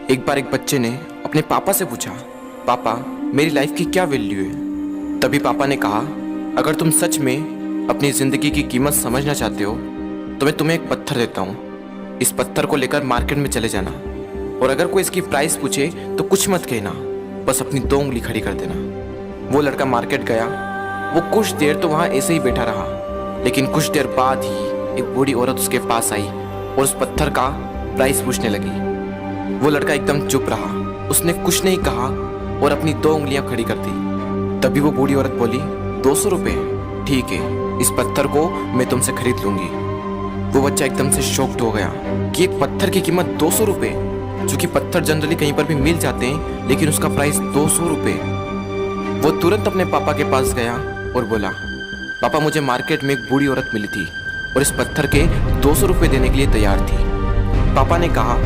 एक बार एक बच्चे ने अपने पापा से पूछा, पापा मेरी लाइफ की क्या वैल्यू है। तभी पापा ने कहा, अगर तुम सच में अपनी ज़िंदगी की कीमत समझना चाहते हो तो मैं तुम्हें एक पत्थर देता हूँ। इस पत्थर को लेकर मार्केट में चले जाना और अगर कोई इसकी प्राइस पूछे तो कुछ मत कहना, बस अपनी 2 उंगली खड़ी कर देना। वो लड़का मार्केट गया। वो कुछ देर तो वहाँ ऐसे ही बैठा रहा, लेकिन कुछ देर बाद ही एक बूढ़ी औरत उसके पास आई और उस पत्थर का प्राइस पूछने लगी। वो लड़का एकदम चुप रहा, उसने कुछ नहीं कहा और अपनी 2 उंगलियां खड़ी कर दी। तभी वो बूढ़ी औरत बोली, 200 रुपये, ठीक है, इस पत्थर को मैं तुमसे खरीद लूंगी। वो बच्चा एकदम से शॉक्ड हो गया कि एक पत्थर की कीमत 200 रुपये, जो कि पत्थर जनरली कहीं पर भी मिल जाते हैं, लेकिन उसका प्राइस 200 रुपये। वो तुरंत अपने पापा के पास गया और बोला, पापा मुझे मार्केट में एक बूढ़ी औरत मिली थी और इस पत्थर के 200 रुपये देने के लिए तैयार थी। पापा ने कहा,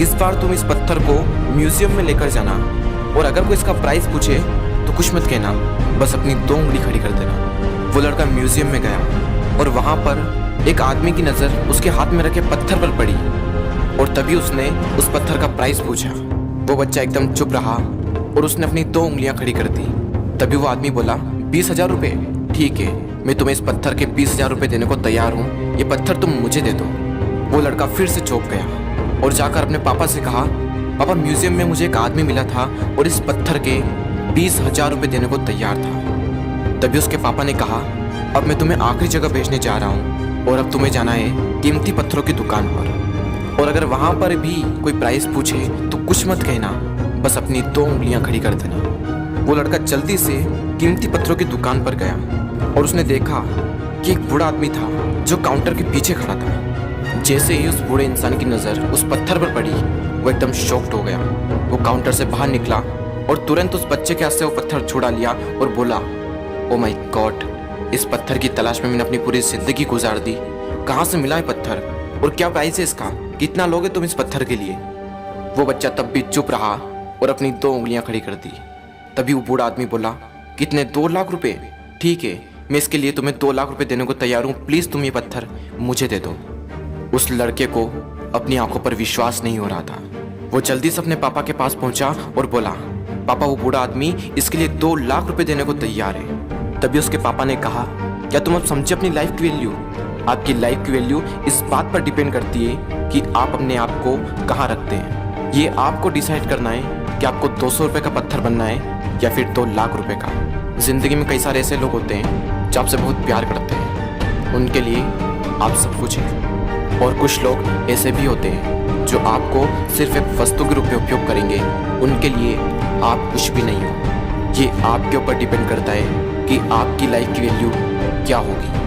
इस बार तुम इस पत्थर को म्यूजियम में लेकर जाना और अगर कोई इसका प्राइस पूछे तो कुछ मत कहना, बस अपनी 2 उंगली खड़ी कर देना। वो लड़का म्यूजियम में गया और वहाँ पर एक आदमी की नज़र उसके हाथ में रखे पत्थर पर पड़ी और तभी उसने उस पत्थर का प्राइस पूछा। वो बच्चा एकदम चुप रहा और उसने अपनी 2 उंगलियां खड़ी कर दी। तभी वो आदमी बोला, 20,000 रुपये, ठीक है, मैं तुम्हें इस पत्थर के 20,000 रुपये देने को तैयार हूँ, ये पत्थर तुम मुझे दे दो। वो लड़का फिर से चौंक गया और जाकर अपने पापा से कहा, पापा म्यूजियम में मुझे एक आदमी मिला था और इस पत्थर के 20,000 रुपये देने को तैयार था। तभी उसके पापा ने कहा, अब मैं तुम्हें आखिरी जगह भेजने जा रहा हूँ और अब तुम्हें जाना है कीमती पत्थरों की दुकान पर और अगर वहाँ पर भी कोई प्राइस पूछे तो कुछ मत कहना, बस अपनी 2 उंगलियां खड़ी कर देना। वो लड़का जल्दी से कीमती पत्थरों की दुकान पर गया और उसने देखा कि एक बूढ़ा आदमी था जो काउंटर के पीछे खड़ा था। जैसे ही उस बूढ़े इंसान की नज़र उस पत्थर पर पड़ी, वो एकदम शॉक्ड हो गया। वो काउंटर से बाहर निकला और तुरंत उस बच्चे के हाथ से वो पत्थर छुड़ा लिया और बोला, ओ माय गॉड, इस पत्थर की तलाश में मैंने अपनी पूरी ज़िंदगी गुजार दी। कहाँ से मिला है पत्थर और क्या प्राइस है इसका, कितना लोगे तुम इस पत्थर के लिए। वो बच्चा तब भी चुप रहा और अपनी 2 उंगलियां खड़ी कर दी। तभी वो बूढ़ा आदमी बोला, कितने, 2 लाख रुपये, ठीक है, मैं इसके लिए तुम्हें 2 लाख रुपये देने को तैयार हूँ, प्लीज़ तुम ये पत्थर मुझे दे दो। उस लड़के को अपनी आंखों पर विश्वास नहीं हो रहा था। वो जल्दी से अपने पापा के पास पहुंचा और बोला, पापा वो बूढ़ा आदमी इसके लिए 2 लाख रुपए देने को तैयार है। तभी उसके पापा ने कहा, क्या तुम अब समझे अपनी लाइफ की वैल्यू? आपकी लाइफ की वैल्यू इस बात पर डिपेंड करती है कि आप अपने आप को कहाँ रखते हैं। ये आपको डिसाइड करना है कि आपको 200 रुपये का पत्थर बनना है या फिर 2 लाख रुपये का। जिंदगी में कई सारे ऐसे लोग होते हैं जो आपसे बहुत प्यार करते हैं, उनके लिए आप सब कुछ हैं, और कुछ लोग ऐसे भी होते हैं जो आपको सिर्फ एक वस्तु के रूप में उपयोग करेंगे, उनके लिए आप कुछ भी नहीं हो। ये आपके ऊपर डिपेंड करता है कि आपकी लाइफ की वैल्यू क्या होगी।